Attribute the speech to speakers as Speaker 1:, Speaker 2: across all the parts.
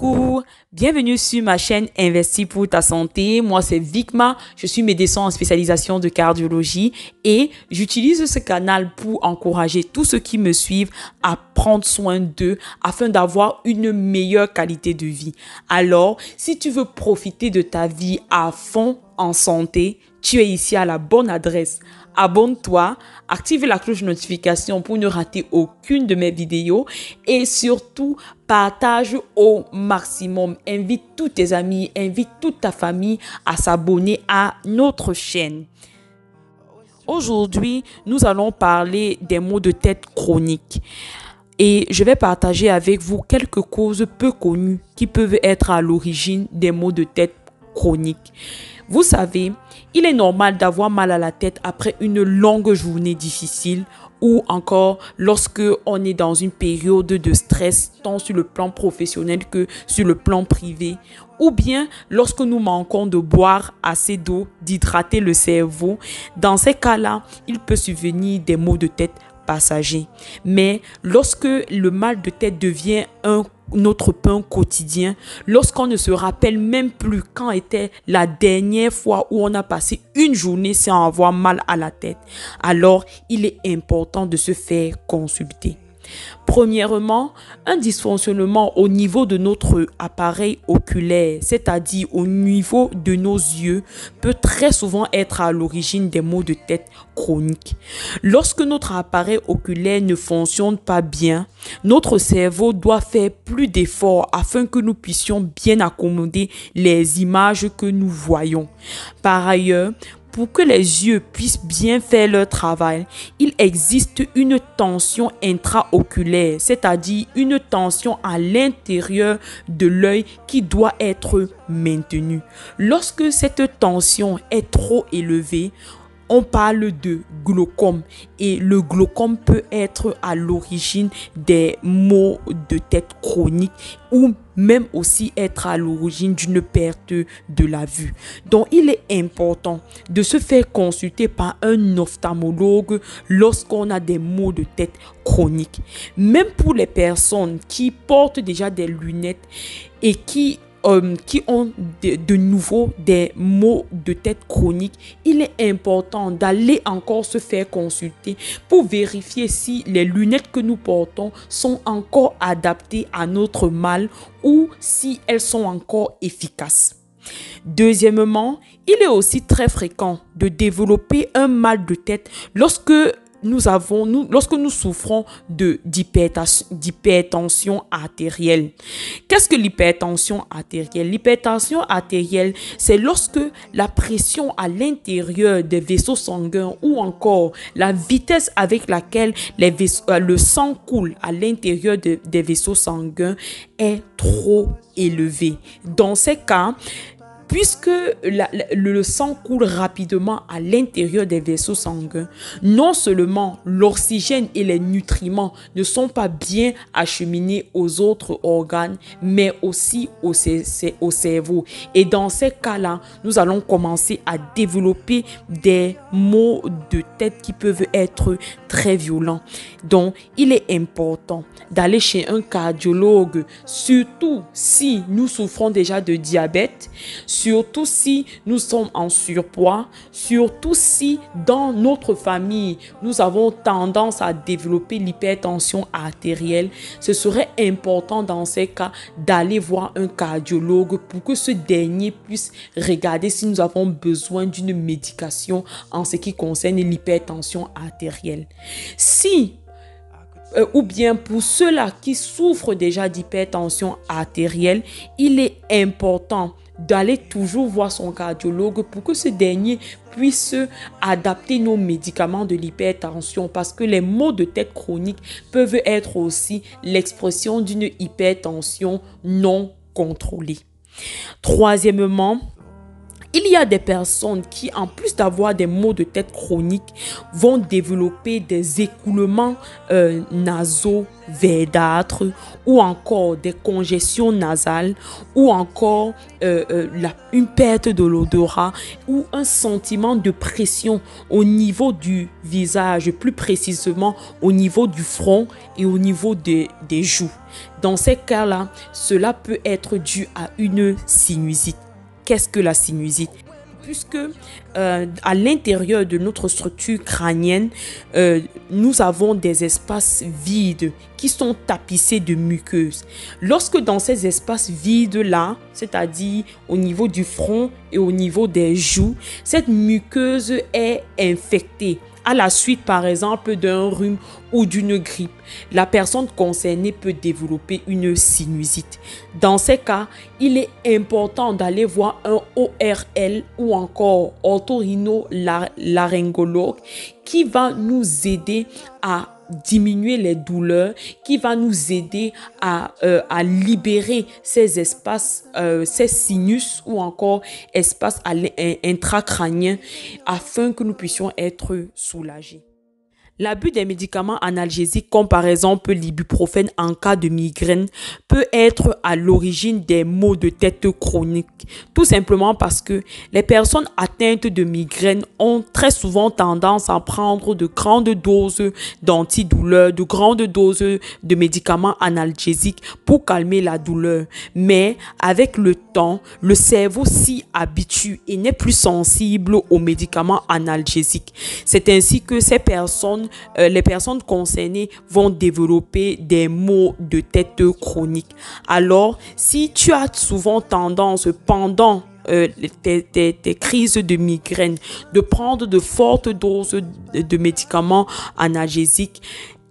Speaker 1: Coucou, bienvenue sur ma chaîne Investis pour ta santé. Moi, c'est Vicma, je suis médecin en spécialisation de cardiologie et j'utilise ce canal pour encourager tous ceux qui me suivent à prendre soin d'eux afin d'avoir une meilleure qualité de vie. Alors, si tu veux profiter de ta vie à fond en santé, tu es ici à la bonne adresse. Abonne-toi, active la cloche de notification pour ne rater aucune de mes vidéos et surtout partage au maximum. Invite tous tes amis, invite toute ta famille à s'abonner à notre chaîne. Aujourd'hui, nous allons parler des maux de tête chroniques. Et je vais partager avec vous quelques causes peu connues qui peuvent être à l'origine des maux de tête chroniques. Vous savez, il est normal d'avoir mal à la tête après une longue journée difficile ou encore lorsque on est dans une période de stress tant sur le plan professionnel que sur le plan privé ou bien lorsque nous manquons de boire assez d'eau, d'hydrater le cerveau. Dans ces cas-là, il peut survenir des maux de tête passagers. Mais lorsque le mal de tête devient notre pain quotidien, lorsqu'on ne se rappelle même plus quand était la dernière fois où on a passé une journée sans avoir mal à la tête, alors il est important de se faire consulter. Premièrement, un dysfonctionnement au niveau de notre appareil oculaire, c'est-à-dire au niveau de nos yeux, peut très souvent être à l'origine des maux de tête chroniques. Lorsque notre appareil oculaire ne fonctionne pas bien, notre cerveau doit faire plus d'efforts afin que nous puissions bien accommoder les images que nous voyons. Par ailleurs, pour que les yeux puissent bien faire leur travail, il existe une tension intraoculaire, c'est-à-dire une tension à l'intérieur de l'œil qui doit être maintenue. Lorsque cette tension est trop élevée, on parle de glaucome et le glaucome peut être à l'origine des maux de tête chroniques ou même aussi être à l'origine d'une perte de la vue. Donc, il est important de se faire consulter par un ophtalmologue lorsqu'on a des maux de tête chroniques. Même pour les personnes qui portent déjà des lunettes et qui ont de nouveau des maux de tête chroniques, il est important d'aller encore se faire consulter pour vérifier si les lunettes que nous portons sont encore adaptées à notre mal ou si elles sont encore efficaces. Deuxièmement, il est aussi très fréquent de développer un mal de tête lorsque nous souffrons d'hypertension artérielle. Qu'est-ce que l'hypertension artérielle? L'hypertension artérielle, c'est lorsque la pression à l'intérieur des vaisseaux sanguins ou encore la vitesse avec laquelle le sang coule à l'intérieur des vaisseaux sanguins est trop élevée. Dans ces cas, puisque le sang coule rapidement à l'intérieur des vaisseaux sanguins, non seulement l'oxygène et les nutriments ne sont pas bien acheminés aux autres organes, mais aussi au cerveau. Et dans ces cas-là, nous allons commencer à développer des maux de tête qui peuvent être très violents. Donc, il est important d'aller chez un cardiologue, surtout si nous souffrons déjà de diabète, surtout si nous sommes en surpoids, surtout si dans notre famille, nous avons tendance à développer l'hypertension artérielle. Ce serait important dans ces cas d'aller voir un cardiologue pour que ce dernier puisse regarder si nous avons besoin d'une médication en ce qui concerne l'hypertension artérielle. Ou bien pour ceux-là qui souffrent déjà d'hypertension artérielle, il est important d'aller toujours voir son cardiologue pour que ce dernier puisse adapter nos médicaments de l'hypertension, parce que les maux de tête chroniques peuvent être aussi l'expression d'une hypertension non contrôlée. Troisièmement, Il y a des personnes qui, en plus d'avoir des maux de tête chroniques, vont développer des écoulements nasaux verdâtres ou encore des congestions nasales ou encore une perte de l'odorat ou un sentiment de pression au niveau du visage, plus précisément au niveau du front et au niveau des joues. Dans ces cas-là, cela peut être dû à une sinusite. Qu'est-ce que la sinusite? Puisque à l'intérieur de notre structure crânienne, nous avons des espaces vides qui sont tapissés de muqueuses. Lorsque dans ces espaces vides-là, c'est-à-dire au niveau du front et au niveau des joues, cette muqueuse est infectée à la suite, par exemple, d'un rhume ou d'une grippe, la personne concernée peut développer une sinusite. Dans ces cas, il est important d'aller voir un ORL ou encore otorhinolaryngologue qui va nous aider à diminuer les douleurs, qui va nous aider à libérer ces espaces, ces sinus ou encore espaces intracrâniens afin que nous puissions être soulagés. L'abus des médicaments analgésiques comme par exemple l'ibuprofène en cas de migraine peut être à l'origine des maux de tête chroniques. Tout simplement parce que les personnes atteintes de migraine ont très souvent tendance à prendre de grandes doses d'antidouleurs, de grandes doses de médicaments analgésiques pour calmer la douleur. Mais avec le temps, le cerveau s'y habitue et n'est plus sensible aux médicaments analgésiques. C'est ainsi que les personnes concernées vont développer des maux de tête chroniques. Alors, si tu as souvent tendance pendant tes crises de migraine de prendre de fortes doses de médicaments analgésiques,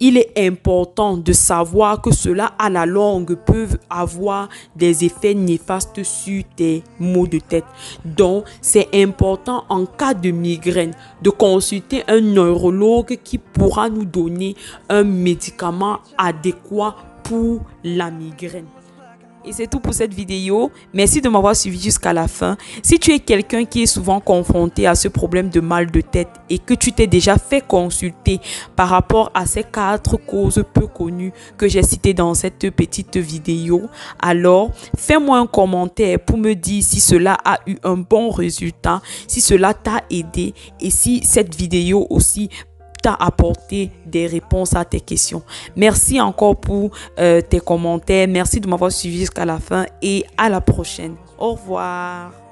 Speaker 1: il est important de savoir que cela, à la longue, peut avoir des effets néfastes sur tes maux de tête. Donc, c'est important en cas de migraine de consulter un neurologue qui pourra nous donner un médicament adéquat pour la migraine. Et c'est tout pour cette vidéo. Merci de m'avoir suivi jusqu'à la fin. Si tu es quelqu'un qui est souvent confronté à ce problème de mal de tête et que tu t'es déjà fait consulter par rapport à ces 4 causes peu connues que j'ai citées dans cette petite vidéo, alors fais-moi un commentaire pour me dire si cela a eu un bon résultat, si cela t'a aidé et si cette vidéo aussi t'a apporté des réponses à tes questions. Merci encore pour tes commentaires. Merci de m'avoir suivi jusqu'à la fin et à la prochaine. Au revoir.